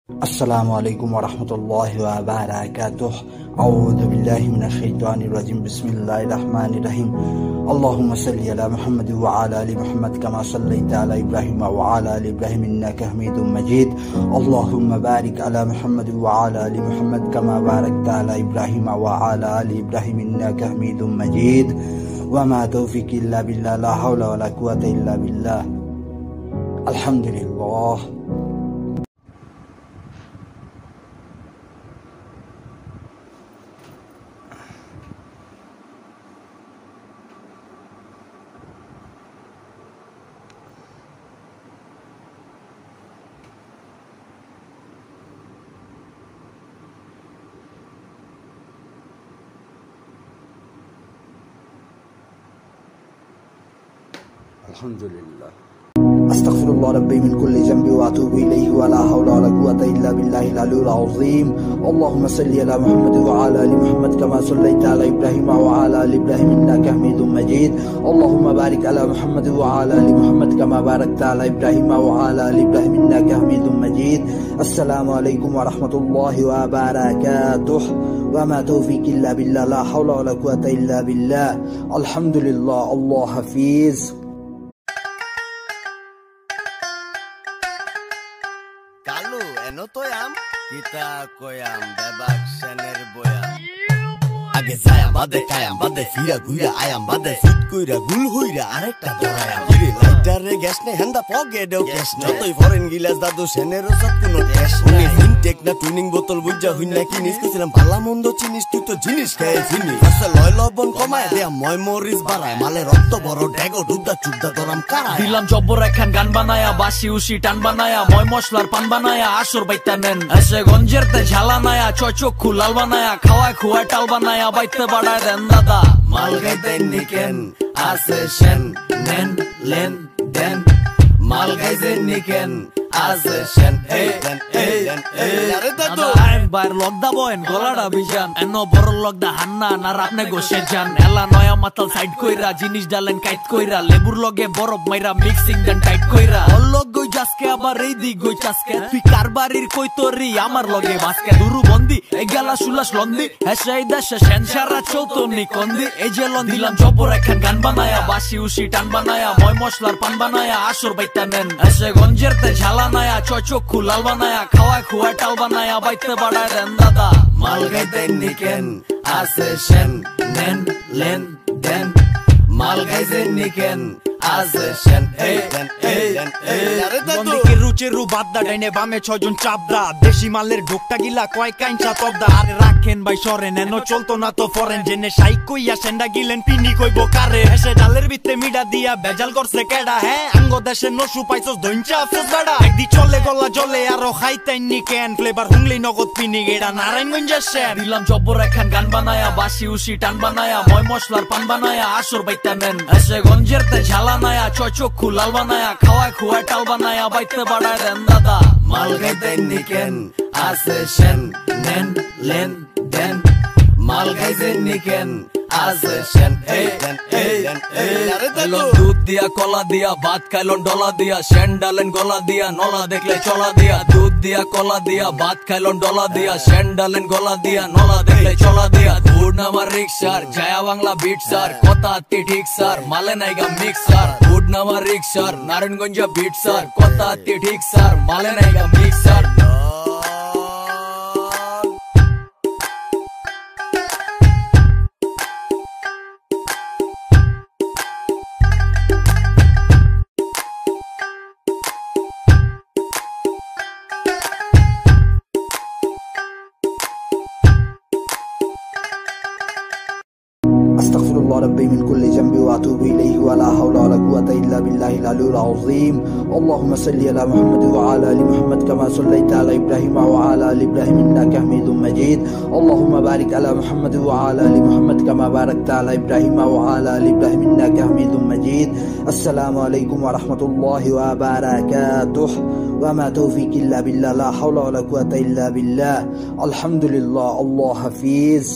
अस्सलामु अलैकुम वरहमतुल्लाहि वबरकातुह। औज़ु बिल्लाहि मिनश शैतानिर रजीम। बिस्मिल्लाहिर रहमानिर रहीम। अल्लाहुम्मा सल्लि अला मुहम्मद व अला आलि मुहम्मद कमा सल्लैता अला इब्राहीम व अला आलि इब्राहीम इन्नका हमीदुम मजीद। अल्लाहुम्मा बारिक अला मुहम्मद व अला आलि मुहम्मद कमा बारकता अला इब्राहीम व अला आलि इब्राहीम इन्नका हमीदुम मजीद। वमा तौफीकी इल्ला बिल्लाह, ला हौला वला कुव्वता इल्ला बिल्लाह। अल्हम्दुलिल्लाह। अल्हम्दुलिल्लाह। अस्तगफिरुल्लाह रब्बी मिन कुल्ली ज़ंबि व अतूबु इलैहि व ला हौला व ला कुव्वता इल्ला बिल्लाहिल अलिय्यिल अज़ीम। अल्लाहुम्मा सल्लि अला मुहम्मद व अला आलि मुहम्मद कमा सल्लैता अला इब्राहीम व अला आलि इब्राहीम इन्नका हमीदुम मजीद। अल्लाहुम्मा बारिक अला मुहम्मद व अला आलि मुहम्मद कमा बारकता अला इब्राहीम व अला आलि इब्राहीम इन्नका हमीदुम मजीद। अस्सलामु अलैकुम व रहमतुल्लाहि व बरकातुह। वमा तौफीकी इल्ला बिल्लाह, ला हौला व ला कुव्वता इल्ला बिल्लाह। अल्हम्दुलिल्लाह। अल्लाह हाफिज। কালু এনো তোয়াম কিতা কয়াম বেবাক সেনের বয়াম আগে যায়াম বাদে কায়াম বাদে ফিরা ঘুরা আয়াম বাদে ফিট কইরা গুল হইরা আরেকটা ধরায়াম গিরি লাইটারে গ্যাস নে হেন্দা পকেটেও ক্যাশ না যতই ফরেন গিলাস দাদু সেনেরও সব কোনো ক্যাশ উনি ফিনটেক না টুনিং বোতল বুঝা হইনা কিনিস কইছিলাম ভালা মন্দ চিনিস তুই তো জিনিস খেয়ে ফিনি আসলে লয় লবণ কমায় দেয়া ময় মরিস বাড়ায় মালে রক্ত বড় ডেগো ডুবদা চুবদা দরাম কারায় দিলাম জব্বর একখান গান বানায়া বাসি উসি টান বানায়া ময় মশলার পান বানায়া আসর বাইতা নেন এসে গঞ্জের তে ঝালা নায়া চোখু লাল বানায়া খাওয়ায় খুয়া টাল বানায়া বাইতে বাড়ায় দেন দাদা মাল গাইতে নিকেন আসে শেন নেন লেন দেন মাল গাইতে নিকেন আসে শেন এই দেন এই দেন এই আরে দাদু আইন বাইর লগদা বয়েন গলাটা বিজান এনো বড় লগদা হান্না না আপনি গোসে যান এলা নয়া মাতাল সাইড কইরা জিনিস ডালেন কাইট কইরা লেবুর লগে বরফ মাইরা মিক্সিং দেন টাইট কইরা অলগ গই জাসকে আবার এই দি গই চাসকে তুই কারবারির কই তোরি আমার লগে বাসকে দুরু বন্দি এই গালা সুলাস লন্দি হেসাই দাসে সেন সারা চৌতনি কন্দি এই যে লন দিলাম জব্বর একখান গান বানায়া বাসি উসি টান বানায়া ময় মশলার পান বানায়া আসর বাইতা নেন এসে গঞ্জের তে ঝালা নায়া চোখু লাল বানায়া খাওয়ায় খুয়া টাল বানায়া বাইতে বাড়ায় দেন দাদা মাল গাইতে নিকেন আসে শেন নেন লেন দেন মাল গাইতে নিকেন আসে শেন এই দেন এই দেন এই আরে দাদু বন্দিকে রুচে রু বাদদা ডাইনে বামে ছয়জন চাপদা দেশি মালের ঢোকটা গিলা কয় কাইঞ্চা তবদা আরে রাখেন ভাই সরেন এনো চলতো না তো ফরেন জেনে সাইক কইয়া সেন্ডা গিলেন পিনি কইবো কারে এসে ডালের ভিতরে মিডা দিয়া বেজাল করছে কেডা হ্যাঁ আঙ্গ দেশে নসু পাইছস দইঞ্চা আফসোস বেড়া একদি চলে গলা জলে আরো খাইতাই নি কেন ফ্লেভার হুংলি নগদ পিনি গেডা নারায়ণগঞ্জের শেন দিলাম জব্বর একখান গান বানায়া বাসি উসি টান বানায়া ময় মশলার পান বানায়া আসর বাইতা নেন এসে গঞ্জের তে ঝালা নায়া চোখু লাল বানায়া খাওয়ায় খুয়া টাল বানায়া বাইতে বাড়ায় দেন দাদা মাল গাইতে নিকেন আসে শেন নেন লেন দেন মাল গাইতে নিকেন আসে শেন এই দেন এই দেন এই আরে দাদু দুধ দিয়া কলা দিয়া ভাত খাইলন ডলা দিয়া সেন ডালেন গলা দিয়া নলা দেখলে চলা দিয়া দুধ দিয়া কলা দিয়া ভাত খাইলন ডলা দিয়া সেন ডালেন গলা দিয়া নলা দেখলে চলা দিয়া ধুর নামার রিক্সার জায়া বাংলা বিট স্যার কথা আত্তি ঠিক স্যার মালে নাইগা মিক্স স্যার ধুর নামার রিক্সার নারায়ণগঞ্জ বিট স্যার কথা আত্তি ঠিক স্যার মালে নাইগা মিক্স স্যার अस्तगफिरुल्लाह रब्बी मिन कुल्ली ज़ंबि व अतूबु इलैहि व ला हौला व ला कुव्वता इल्ला बिल्लाहिल अलिय्यिल अज़ीम। अल्लाहुम्मा सल्लि अला मुहम्मद व अला आलि मुहम्मद कमा सल्लैता अला इब्राहीम व अला आलि इब्राहीम इन्नका हमीदुम मजीद। अल्लाहुम्मा बारिक अला मुहम्मद व अला आलि मुहम्मद कमा बारकता अला इब्राहीम व अला आलि इब्राहीम इन्नका हमीदुम मजीद। अस्सलामु अलैकुम व रहमतुल्लाहि व बरकातुह। वमा तौफीकी इल्ला बिल्लाह, ला हौला व ला कुव्वता इल्ला बिल्लाह। अल्हम्दुलिल्लाह। अल्लाह हाफिज।